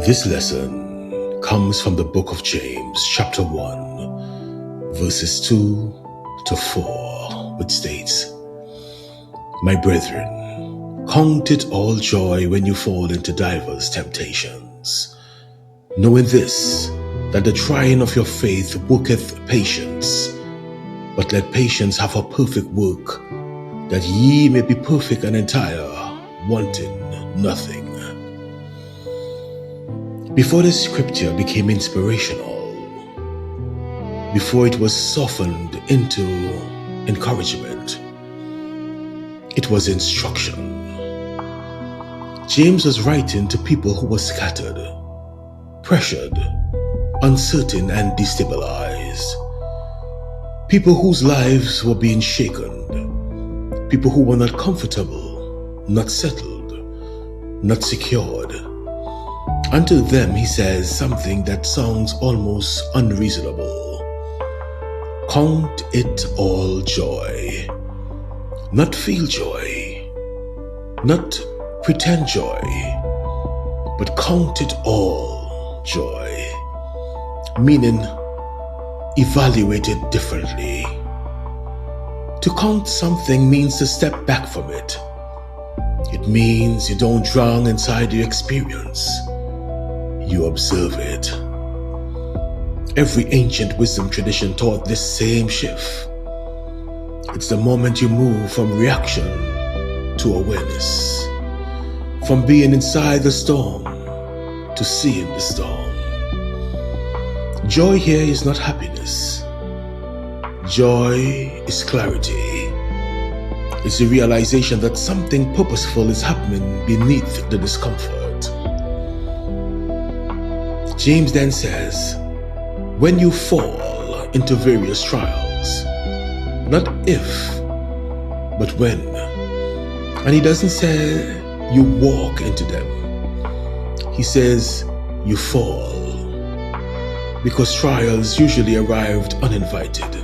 This lesson comes from the book of James, chapter 1, verses 2 to 4, which states, "My brethren, count it all joy when you fall into divers temptations, knowing this, that the trying of your faith worketh patience. But let patience have a perfect work, that ye may be perfect and entire, wanting nothing." Before this scripture became inspirational, before it was softened into encouragement, it was instruction. James was writing to people who were scattered, pressured, uncertain, and destabilized. People whose lives were being shaken. People who were not comfortable, not settled, not secured. Unto them he says something that sounds almost unreasonable. Count it all joy. Not feel joy, not pretend joy, but count it all joy. Meaning, evaluate it differently. To count something means to step back from it. It means you don't drown inside the experience. You observe it. Every ancient wisdom tradition taught this same shift. It's the moment you move from reaction to awareness, from being inside the storm to seeing the storm. Joy here is not happiness. Joy is clarity. It's the realization that something purposeful is happening beneath the discomfort. James then says, when you fall into various trials, not if, but when. And he doesn't say you walk into them. He says you fall. Because trials usually arrived uninvited,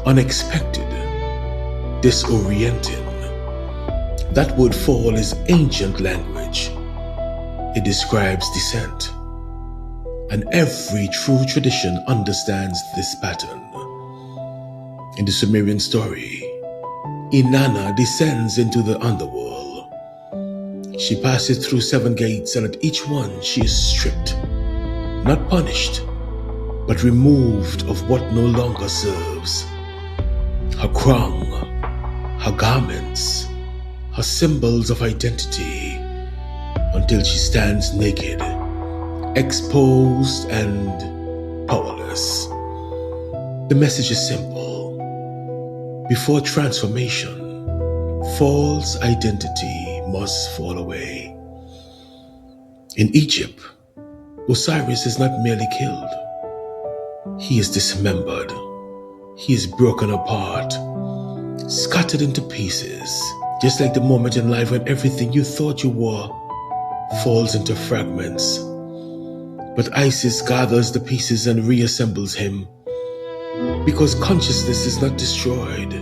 unexpected, disorienting. That word fall is ancient language. It describes descent. And every true tradition understands this pattern. In the Sumerian story, Inanna descends into the underworld. She passes through 7 gates, and at each one she is stripped, not punished, but removed of what no longer serves. Her crown, her garments, her symbols of identity, until she stands naked, exposed and powerless. The message is simple. Before transformation, false identity must fall away. In Egypt, Osiris is not merely killed. He is dismembered. He is broken apart, scattered into pieces, just like the moment in life when everything you thought you were falls into fragments. But Isis gathers the pieces and reassembles him, because consciousness is not destroyed.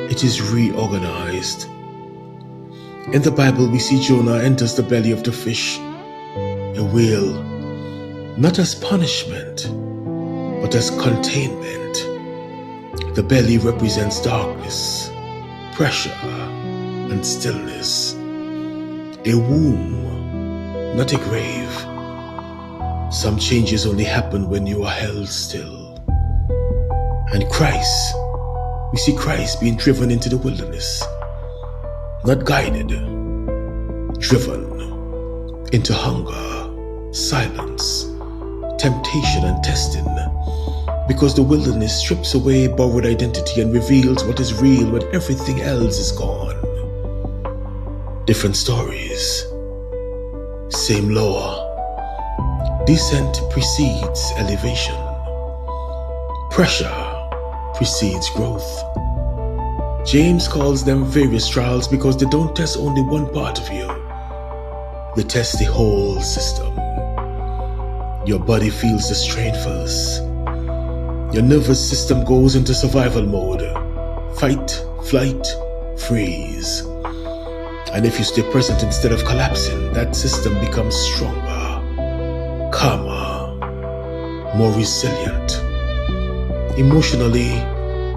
It is reorganized. In the Bible, we see Jonah enters the belly of the fish, a whale, not as punishment, but as containment. The belly represents darkness, pressure, and stillness. A womb, not a grave. Some changes only happen when you are held still. And Christ, we see Christ being driven into the wilderness, not guided, driven into hunger, silence, temptation, and testing. Because the wilderness strips away borrowed identity and reveals what is real when everything else is gone. Different stories, same law. Descent precedes elevation. Pressure precedes growth. James calls them various trials because they don't test only one part of you. They test the whole system. Your body feels the strain first. Your nervous system goes into survival mode. Fight, flight, freeze. And if you stay present instead of collapsing, that system becomes stronger. calmer, more resilient. Emotionally,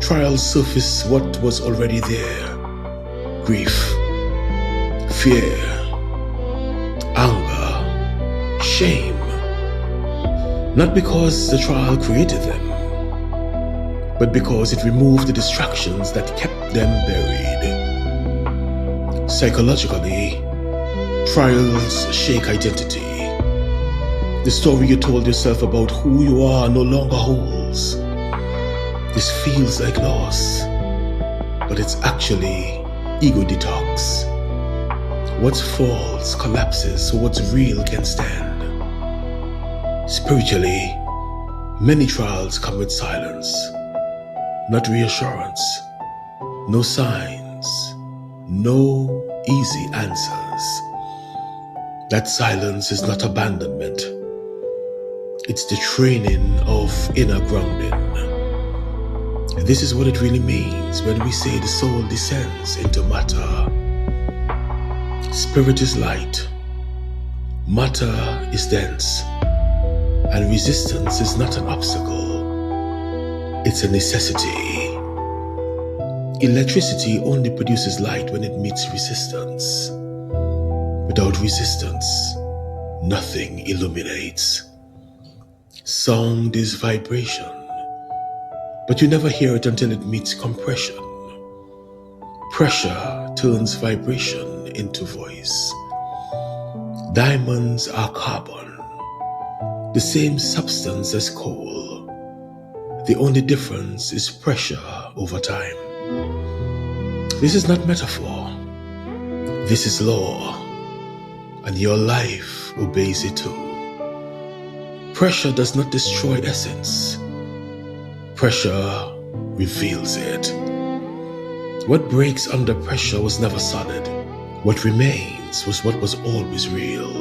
trials surface what was already there: grief, fear, anger, shame. Not because the trial created them, but because it removed the distractions that kept them buried. Psychologically, trials shake identity. The story you told yourself about who you are no longer holds. This feels like loss, but it's actually ego detox. What's false collapses so what's real can stand. Spiritually, many trials come with silence, not reassurance, no signs, no easy answers. That silence is not abandonment. It's the training of inner grounding. This is what it really means when we say the soul descends into matter. Spirit is light, matter is dense, and resistance is not an obstacle, it's a necessity. Electricity only produces light when it meets resistance. Without resistance, nothing illuminates. Sound is vibration, but you never hear it until it meets compression. Pressure turns vibration into voice. Diamonds are carbon, the same substance as coal. The only difference is pressure over time. This is not metaphor. This is law, and your life obeys it too. Pressure does not destroy essence. Pressure reveals it. What breaks under pressure was never solid. What remains was what was always real.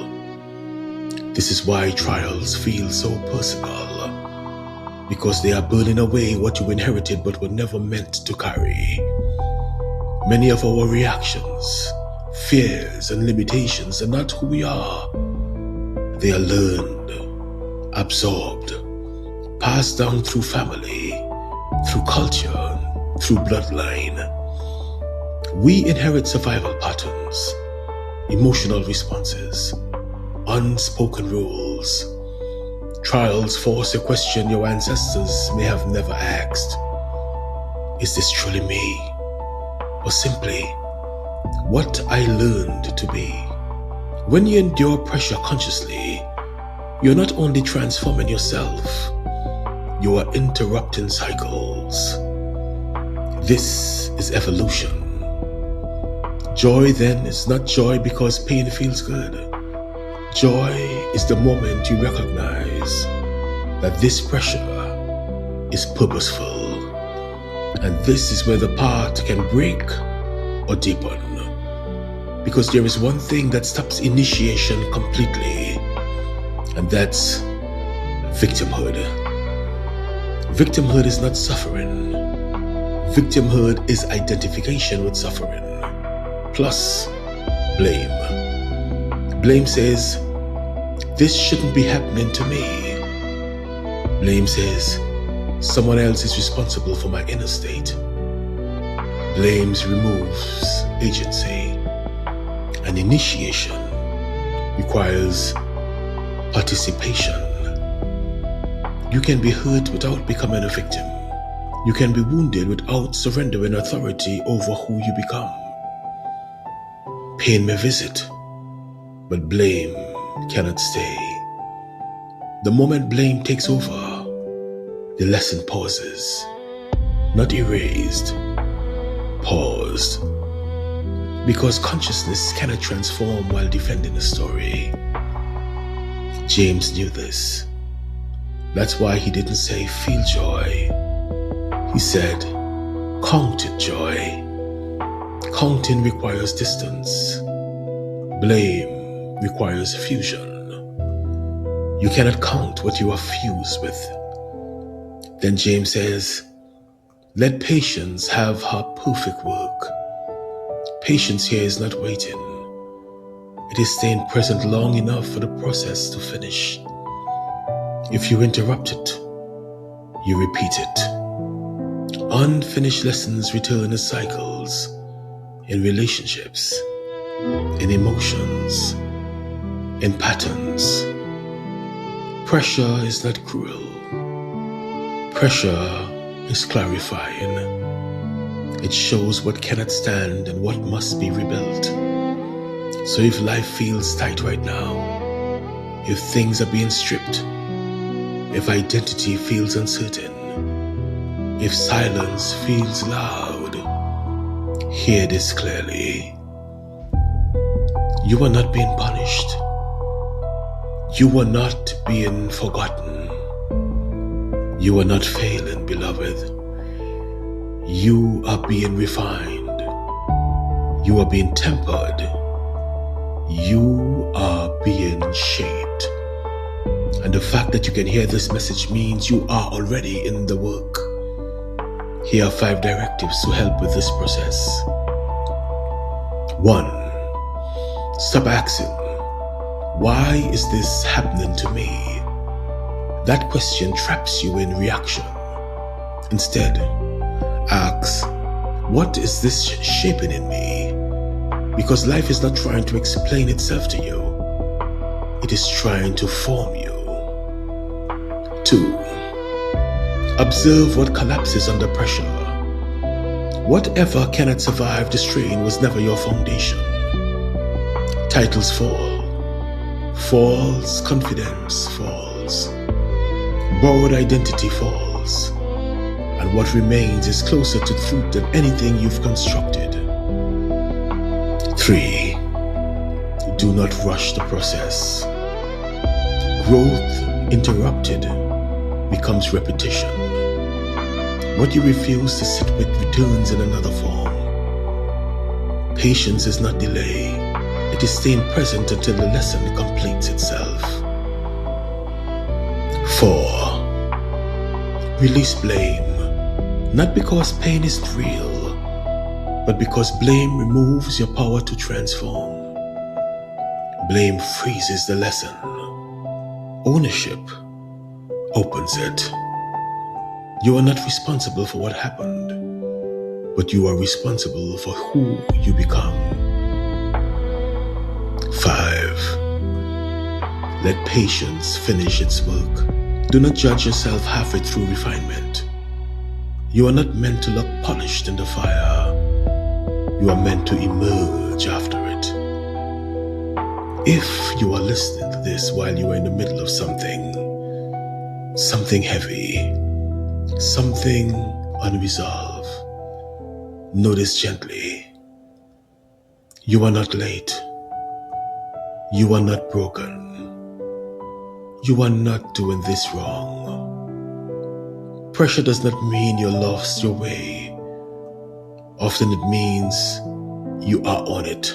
This is why trials feel so personal, because they are burning away what you inherited but were never meant to carry. Many of our reactions, fears, and limitations are not who we are. They are learned, absorbed, passed down through family, through culture, through bloodline. We inherit survival patterns, emotional responses, unspoken rules. Trials force a question your ancestors may have never asked. Is this truly me? Or simply, what I learned to be? When you endure pressure consciously, you're not only transforming yourself, you are interrupting cycles. This is evolution. Joy then is not joy because pain feels good. Joy is the moment you recognize that this pressure is purposeful. And this is where the path can break or deepen. Because there is one thing that stops initiation completely, and that's victimhood. Victimhood is not suffering. Victimhood is identification with suffering, plus blame. Blame says, this shouldn't be happening to me. Blame says, someone else is responsible for my inner state. Blame removes agency, and initiation requires participation. You can be hurt without becoming a victim. You can be wounded without surrendering authority over who you become. Pain may visit, but blame cannot stay. The moment blame takes over, the lesson pauses, not erased, paused. Because consciousness cannot transform while defending a story. James knew this. That's why he didn't say, feel joy. He said, count it joy. Counting requires distance. Blame requires fusion. You cannot count what you are fused with. Then James says, let patience have her perfect work. Patience here is not waiting. It is staying present long enough for the process to finish. If you interrupt it, you repeat it. Unfinished lessons return as cycles in relationships, in emotions, in patterns. Pressure is not cruel. Pressure is clarifying. It shows what cannot stand and what must be rebuilt. So if life feels tight right now, if things are being stripped, if identity feels uncertain, if silence feels loud, hear this clearly. You are not being punished. You are not being forgotten. You are not failing, beloved. You are being refined. You are being tempered. You are being shaped. And the fact that you can hear this message means you are already in the work. Here are 5 directives to help with this process. 1. Stop asking, why is this happening to me? That question traps you in reaction. Instead, ask, what is this shaping in me? Because life is not trying to explain itself to you. It is trying to form you. 2. Observe what collapses under pressure. Whatever cannot survive the strain was never your foundation. Titles fall. False confidence falls. Borrowed identity falls. And what remains is closer to truth than anything you've constructed. 3. Do not rush the process. Growth interrupted becomes repetition. What you refuse to sit with returns in another form. Patience is not delay. It is staying present until the lesson completes itself. 4. Release blame. Not because pain is real, but because blame removes your power to transform. Blame freezes the lesson. Ownership opens it. You are not responsible for what happened, but you are responsible for who you become. 5. Let patience finish its work. Do not judge yourself halfway through refinement. You are not meant to look polished in the fire. You are meant to emerge after it. If you are listening to this while you are in the middle of something heavy, something unresolved, notice gently. You are not late. You are not broken. You are not doing this wrong. Pressure does not mean you lost your way. Often it means you are on it.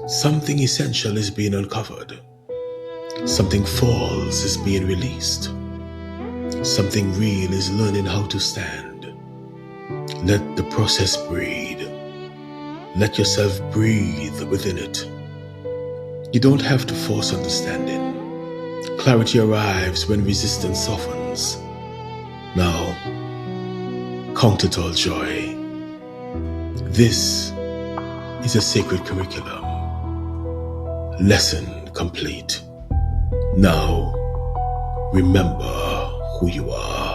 Something essential is being uncovered. Something false is being released. Something real is learning how to stand. Let the process breathe. Let yourself breathe within it. You don't have to force understanding. Clarity arrives when resistance softens. Now, count it all joy. This is a sacred curriculum. Lesson complete. Now, remember who you are.